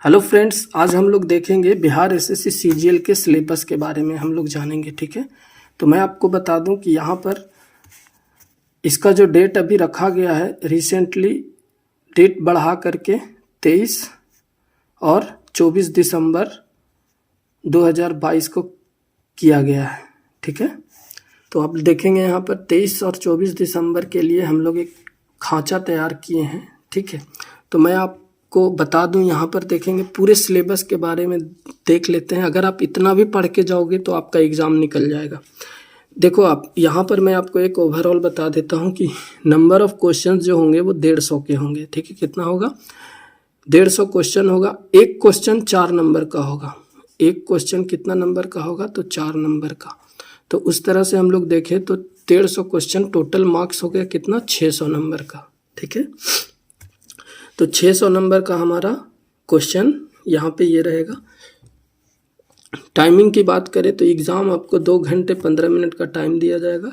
Hello friends, आज हम लोग देखेंगे बिहार एसएससी सीजीएल के सिलेबस के बारे में हम लोग जानेंगे। ठीक है, तो मैं आपको बता दूं कि यहाँ पर इसका जो डेट अभी रखा गया है, रिसेंटली डेट बढ़ा करके 23 और 24 दिसंबर 2022 को किया गया है। ठीक है, तो आप देखेंगे यहाँ पर 23 और 24 दिसंबर के लिए हम लोग एक खांचा तैयार किए हैं। ठीक है, तो मैं आपको बता दूं, यहाँ पर देखेंगे पूरे सिलेबस के बारे में देख लेते हैं। अगर आप इतना भी पढ़ के जाओगे तो आपका एग्ज़ाम निकल जाएगा। देखो, आप यहाँ पर मैं आपको एक ओवरऑल बता देता हूँ कि नंबर ऑफ़ क्वेश्चंस जो होंगे वो 150 के होंगे। ठीक है, कितना होगा? 150 क्वेश्चन होगा। एक क्वेश्चन 4 नंबर का होगा। एक क्वेश्चन कितना नंबर का होगा? तो 4 नंबर का। तो उस तरह से हम लोग देखें तो 150 क्वेश्चन, टोटल मार्क्स हो गया कितना? 600 नंबर का। ठीक है, तो 600 नंबर का हमारा क्वेश्चन यहाँ पे ये रहेगा। टाइमिंग की बात करें तो एग्ज़ाम आपको 2 घंटे 15 मिनट का टाइम दिया जाएगा।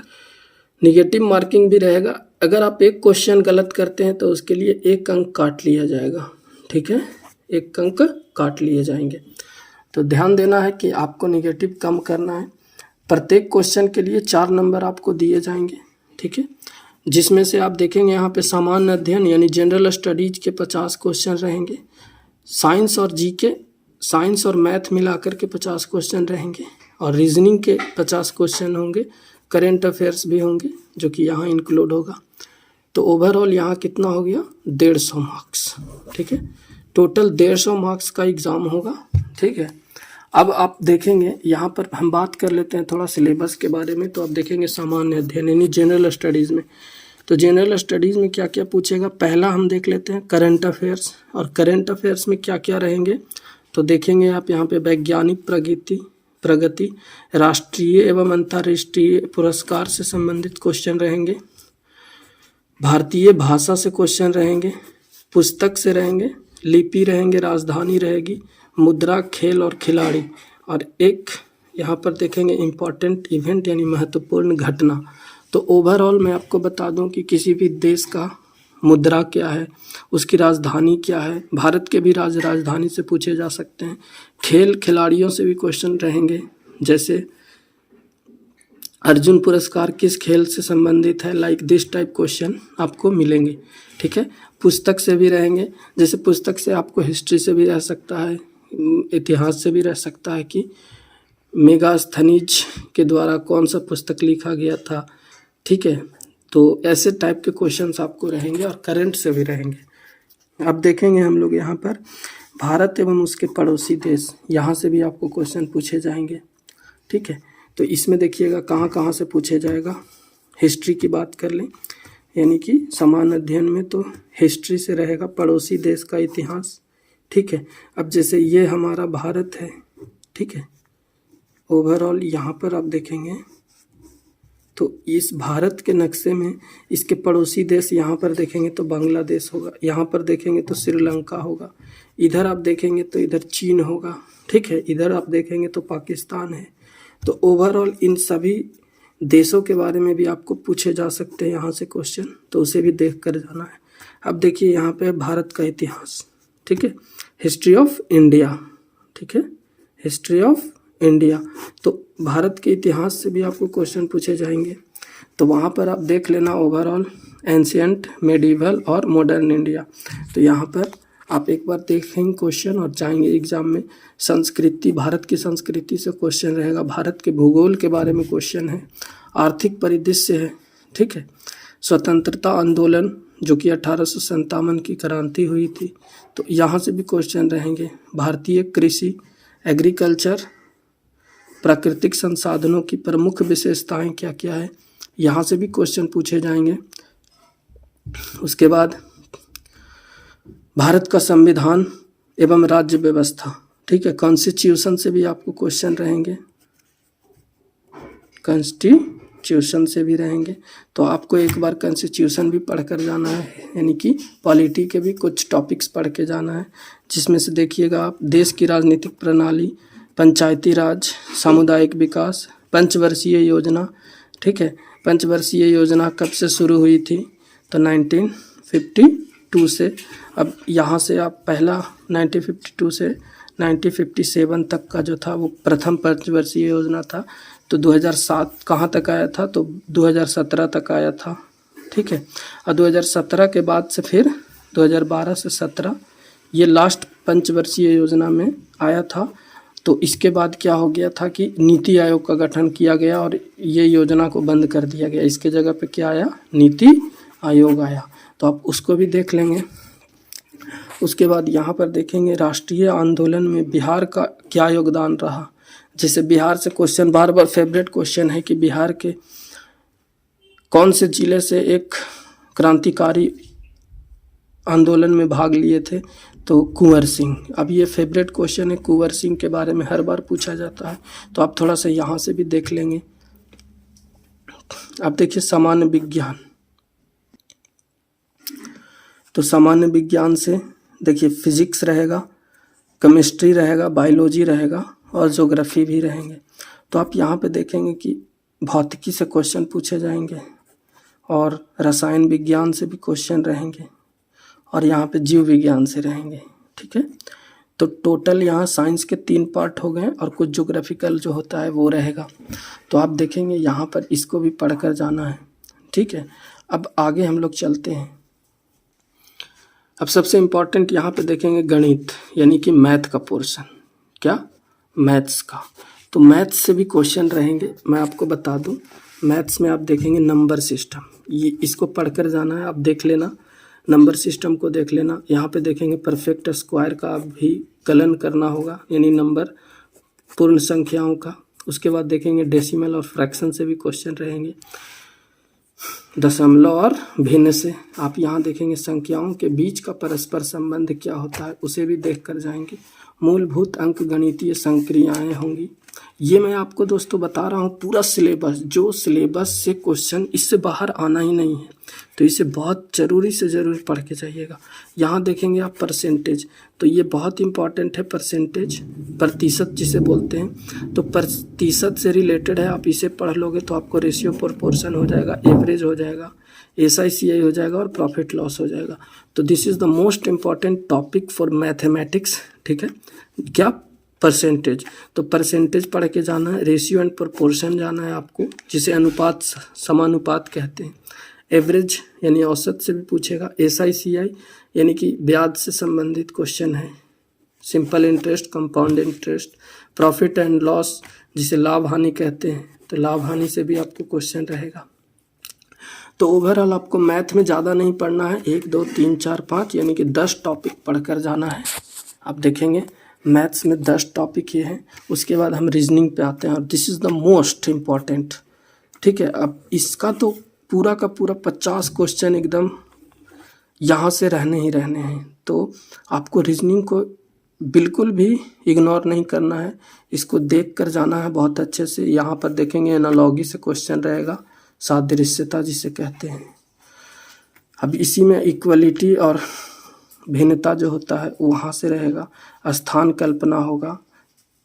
निगेटिव मार्किंग भी रहेगा। अगर आप एक क्वेश्चन गलत करते हैं तो उसके लिए 1 अंक काट लिया जाएगा। ठीक है, 1 अंक काट लिए जाएंगे। तो ध्यान देना है कि आपको निगेटिव कम करना है। प्रत्येक क्वेश्चन के लिए 4 नंबर आपको दिए जाएंगे। ठीक है, जिसमें से आप देखेंगे यहाँ पे सामान्य अध्ययन यानी जनरल स्टडीज के 50 क्वेश्चन रहेंगे। साइंस और जीके, साइंस और मैथ मिला करके 50 क्वेश्चन रहेंगे और रीजनिंग के 50 क्वेश्चन होंगे। करेंट अफेयर्स भी होंगे जो कि यहाँ इंक्लूड होगा। तो ओवरऑल यहाँ कितना हो गया? 150 मार्क्स। ठीक है, टोटल 150 मार्क्स का एग्ज़ाम होगा। ठीक है, अब आप देखेंगे यहाँ पर हम बात कर लेते हैं थोड़ा सिलेबस के बारे में। तो आप देखेंगे सामान्य अध्ययन यानी जनरल स्टडीज़ में, तो जनरल स्टडीज़ में क्या क्या पूछेगा? पहला हम देख लेते हैं करंट अफेयर्स। और करंट अफेयर्स में क्या क्या रहेंगे तो देखेंगे आप यहाँ पे वैज्ञानिक प्रगति, राष्ट्रीय एवं अंतर्राष्ट्रीय पुरस्कार से संबंधित क्वेश्चन रहेंगे, भारतीय भाषा से क्वेश्चन रहेंगे, पुस्तक से रहेंगे, लिपि रहेंगे, राजधानी रहेगी, मुद्रा, खेल और खिलाड़ी, और एक यहाँ पर देखेंगे इम्पॉर्टेंट इवेंट यानी महत्वपूर्ण घटना। तो ओवरऑल मैं आपको बता दूं कि किसी भी देश का मुद्रा क्या है, उसकी राजधानी क्या है, भारत के भी राजधानी से पूछे जा सकते हैं। खेल खिलाड़ियों से भी क्वेश्चन रहेंगे, जैसे अर्जुन पुरस्कार किस खेल से संबंधित है, लाइक दिस टाइप क्वेश्चन आपको मिलेंगे। ठीक है, पुस्तक से भी रहेंगे, जैसे पुस्तक से आपको हिस्ट्री से भी रह सकता है, इतिहास से भी रह सकता है कि मेगास्थनीज के द्वारा कौन सा पुस्तक लिखा गया था। ठीक है, तो ऐसे टाइप के क्वेश्चंस आपको रहेंगे और करंट से भी रहेंगे। अब देखेंगे हम लोग यहाँ पर भारत एवं उसके पड़ोसी देश, यहाँ से भी आपको क्वेश्चन पूछे जाएंगे। ठीक है, तो इसमें देखिएगा कहाँ कहाँ से पूछे जाएगा। हिस्ट्री की बात कर लें यानी कि सामान्य अध्ययन में तो हिस्ट्री से रहेगा, पड़ोसी देश का इतिहास। ठीक है, अब जैसे ये हमारा भारत है। ठीक है, ओवरऑल यहाँ पर आप देखेंगे तो इस भारत के नक्शे में इसके पड़ोसी देश यहाँ पर देखेंगे तो बांग्लादेश होगा, यहाँ पर देखेंगे तो श्रीलंका होगा, इधर आप देखेंगे तो इधर चीन होगा। ठीक है, इधर आप देखेंगे तो पाकिस्तान है। तो ओवरऑल इन सभी देशों के बारे में भी आपको पूछे जा सकते हैं यहाँ से क्वेश्चन, तो उसे भी देख कर जाना है। अब देखिए यहाँ पे भारत का इतिहास। ठीक है, हिस्ट्री ऑफ इंडिया। ठीक है, हिस्ट्री ऑफ इंडिया, तो भारत के इतिहास से भी आपको क्वेश्चन पूछे जाएंगे। तो वहाँ पर आप देख लेना ओवरऑल एंशियंट, मेडिवल और मॉडर्न इंडिया। तो यहाँ पर आप एक बार देखेंगे क्वेश्चन और जाएंगे एग्जाम में। संस्कृति, भारत की संस्कृति से क्वेश्चन रहेगा, भारत के भूगोल के बारे में क्वेश्चन है, आर्थिक परिदृश्य है। ठीक है, स्वतंत्रता आंदोलन जो कि 1857 की क्रांति हुई थी, तो यहाँ से भी क्वेश्चन रहेंगे। भारतीय कृषि, एग्रीकल्चर, प्राकृतिक संसाधनों की प्रमुख विशेषताएं क्या क्या है, यहाँ से भी क्वेश्चन पूछे जाएंगे। उसके बाद भारत का संविधान एवं राज्य व्यवस्था। ठीक है, कॉन्स्टिट्यूशन से भी आपको क्वेश्चन रहेंगे, कॉन्स्टिट्यूशन से भी रहेंगे। तो आपको एक बार कॉन्स्टिट्यूशन भी पढ़ कर जाना है, यानी कि पॉलिटी के भी कुछ टॉपिक्स पढ़ के जाना है, जिसमें से देखिएगा आप देश की राजनीतिक प्रणाली, पंचायती राज, सामुदायिक विकास, पंचवर्षीय योजना। ठीक है, पंचवर्षीय योजना कब से शुरू हुई थी? तो 1952 1952 से, अब यहाँ से आप पहला 1952 से 1957 तक का जो था वो प्रथम पंचवर्षीय योजना था। तो 2007 कहाँ तक आया था, तो 2017 तक आया था, ठीक है। और 2017 के बाद से फिर 2012 से 17 ये लास्ट पंचवर्षीय योजना में आया था। तो इसके बाद क्या हो गया था कि नीति आयोग का गठन किया गया और ये योजना को बंद कर दिया गया। इसके जगह पे क्या आया, नीति आयोग आया। तो आप उसको भी देख लेंगे। उसके बाद यहाँ पर देखेंगे राष्ट्रीय आंदोलन में बिहार का क्या योगदान रहा। जैसे बिहार से क्वेश्चन बार बार फेवरेट क्वेश्चन है कि बिहार के कौन से जिले से एक क्रांतिकारी आंदोलन में भाग लिए थे, तो कुंवर सिंह। अब ये फेवरेट क्वेश्चन है, कुंवर सिंह के बारे में हर बार पूछा जाता है, तो आप थोड़ा सा यहाँ से भी देख लेंगे। अब देखिए सामान्य विज्ञान, तो सामान्य विज्ञान से देखिए फिजिक्स रहेगा, केमिस्ट्री रहेगा, बायोलॉजी रहेगा और ज्योग्राफी भी रहेंगे। तो आप यहाँ पे देखेंगे कि भौतिकी से क्वेश्चन पूछे जाएंगे और रसायन विज्ञान से भी क्वेश्चन रहेंगे और यहाँ पे जीव विज्ञान से रहेंगे, ठीक है। तो टोटल यहाँ साइंस के 3 पार्ट हो गए और कुछ ज्योग्राफिकल जो होता है वो रहेगा। तो आप देखेंगे यहाँ पर इसको भी पढ़कर जाना है, ठीक है। अब आगे हम लोग चलते हैं। अब सबसे इम्पोर्टेंट यहाँ पे देखेंगे गणित, यानी कि मैथ का पोर्शन, क्या, मैथ्स का। तो मैथ्स से भी क्वेश्चन रहेंगे। मैं आपको बता दूं, मैथ्स में आप देखेंगे नंबर सिस्टम, ये इसको पढ़कर जाना है, आप देख लेना, नंबर सिस्टम को देख लेना। यहाँ पे देखेंगे परफेक्ट स्क्वायर का भी कलन करना होगा, यानी नंबर पूर्ण संख्याओं का। उसके बाद देखेंगे डेसिमल और फ्रैक्शन से भी क्वेश्चन रहेंगे, दशमलव और भिन्न से। आप यहाँ देखेंगे संख्याओं के बीच का परस्पर संबंध क्या होता है, उसे भी देख कर जाएंगे। मूलभूत अंक गणितीय संक्रियाएं होंगी। ये मैं आपको दोस्तों बता रहा हूँ पूरा सिलेबस, जो सिलेबस से क्वेश्चन इससे बाहर आना ही नहीं है, तो इसे बहुत ज़रूरी से ज़रूर पढ़ के जाइएगा। यहाँ देखेंगे आप परसेंटेज, तो ये बहुत इंपॉर्टेंट है। परसेंटेज प्रतिशत जिसे बोलते हैं, तो प्रतिशत से रिलेटेड है। आप इसे पढ़ लोगे तो आपको रेशियो प्रोपोर्शन हो जाएगा, एवरेज हो जाएगा, SI/CI हो जाएगा और प्रॉफिट लॉस हो जाएगा। तो this is the most important topic for mathematics, ठीक है। क्या, परसेंटेज। तो परसेंटेज पढ़ के जाना है। रेशियो एंड प्रोपोर्शन जाना है आपको, जिसे अनुपात समानुपात कहते हैं। एवरेज यानी औसत से भी पूछेगा। SI/CI यानी कि ब्याज से संबंधित क्वेश्चन है। Simple interest, compound interest. Profit and loss जिसे लाभ हानि कहते हैं, तो लाभ हानि से भी आपको क्वेश्चन रहेगा। तो ओवरऑल आपको मैथ में ज़्यादा नहीं पढ़ना है, 1 2 3 4 5 यानी कि 10 टॉपिक पढ़कर जाना है। आप देखेंगे मैथ्स में 10 टॉपिक ये हैं। उसके बाद हम रीजनिंग पे आते हैं और this is the most important, ठीक है। अब इसका तो पूरा का पूरा 50 क्वेश्चन एकदम यहाँ से रहने ही रहने हैं। तो आपको रीजनिंग को बिल्कुल भी इग्नोर नहीं करना है, इसको देख कर जाना है बहुत अच्छे से। यहाँ पर देखेंगे एनालॉजी से क्वेश्चन रहेगा, सादृश्यता जिसे कहते हैं। अब इसी में इक्वलिटी और भिन्नता जो होता है वहाँ से रहेगा। स्थान कल्पना होगा,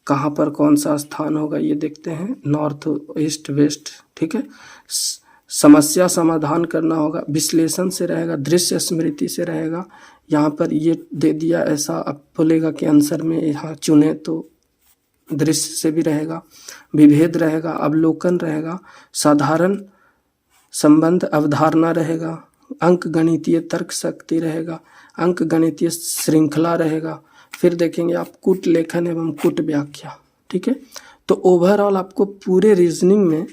कहाँ पर कौन सा स्थान होगा ये देखते हैं, नॉर्थ ईस्ट वेस्ट, ठीक है। समस्या समाधान करना होगा, विश्लेषण से रहेगा, दृश्य स्मृति से रहेगा। यहाँ पर ये दे दिया ऐसा, अब बोलेगा कि आंसर में यहाँ चुने, तो दृश्य से भी रहेगा। विभेद रहेगा, अवलोकन रहेगा, साधारण संबंध अवधारणा रहेगा, अंक गणितीय तर्क शक्ति रहेगा, अंक गणितीय श्रृंखला रहेगा। फिर देखेंगे आप कूट लेखन एवं कूट व्याख्या, ठीक है। तो ओवरऑल आपको पूरे रीजनिंग में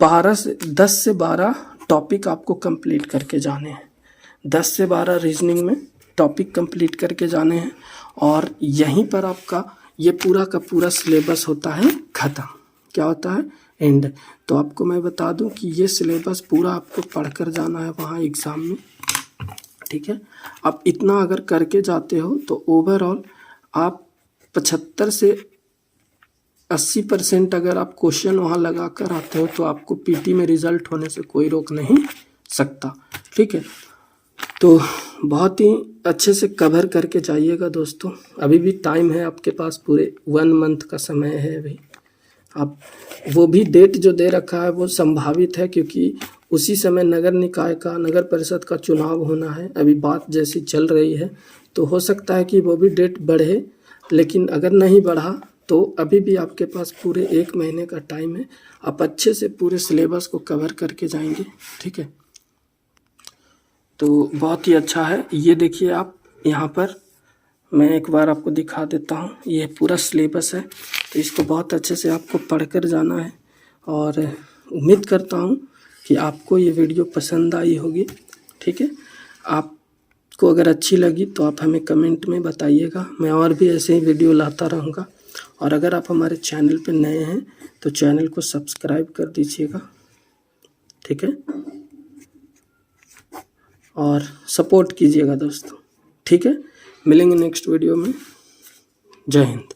10 से 12 टॉपिक आपको कंप्लीट करके जाने हैं। 10 से 12 रीजनिंग में टॉपिक कंप्लीट करके जाने हैं और यहीं पर आपका ये पूरा का पूरा सिलेबस होता है ख़त्म। क्या होता है, एंड। तो आपको मैं बता दूं कि ये सिलेबस पूरा आपको पढ़कर जाना है वहाँ एग्ज़ाम में, ठीक है। आप इतना अगर करके जाते हो तो ओवरऑल आप 75 से 80% अगर आप क्वेश्चन वहाँ लगा कर आते हो तो आपको पीटी में रिजल्ट होने से कोई रोक नहीं सकता, ठीक है। तो बहुत ही अच्छे से कवर करके जाइएगा दोस्तों। अभी भी टाइम है आपके पास, पूरे 1 मंथ का समय है अभी। आप वो भी डेट जो दे रखा है वो संभावित है, क्योंकि उसी समय नगर निकाय का, नगर परिषद का चुनाव होना है। अभी बात जैसी चल रही है तो हो सकता है कि वो भी डेट बढ़े, लेकिन अगर नहीं बढ़ा तो अभी भी आपके पास पूरे 1 महीने का टाइम है। आप अच्छे से पूरे सिलेबस को कवर करके जाएंगे, ठीक है। तो बहुत ही अच्छा है। ये देखिए आप यहाँ पर, मैं एक बार आपको दिखा देता हूँ। ये पूरा सिलेबस है, तो इसको बहुत अच्छे से आपको पढ़कर जाना है। और उम्मीद करता हूँ कि आपको ये वीडियो पसंद आई होगी, ठीक है। आपको अगर अच्छी लगी तो आप हमें कमेंट में बताइएगा। मैं और भी ऐसे ही वीडियो लाता रहूँगा। और अगर आप हमारे चैनल पे नए हैं तो चैनल को सब्सक्राइब कर दीजिएगा, ठीक है। और सपोर्ट कीजिएगा दोस्तों, ठीक है। मिलेंगे नेक्स्ट वीडियो में। जय हिंद।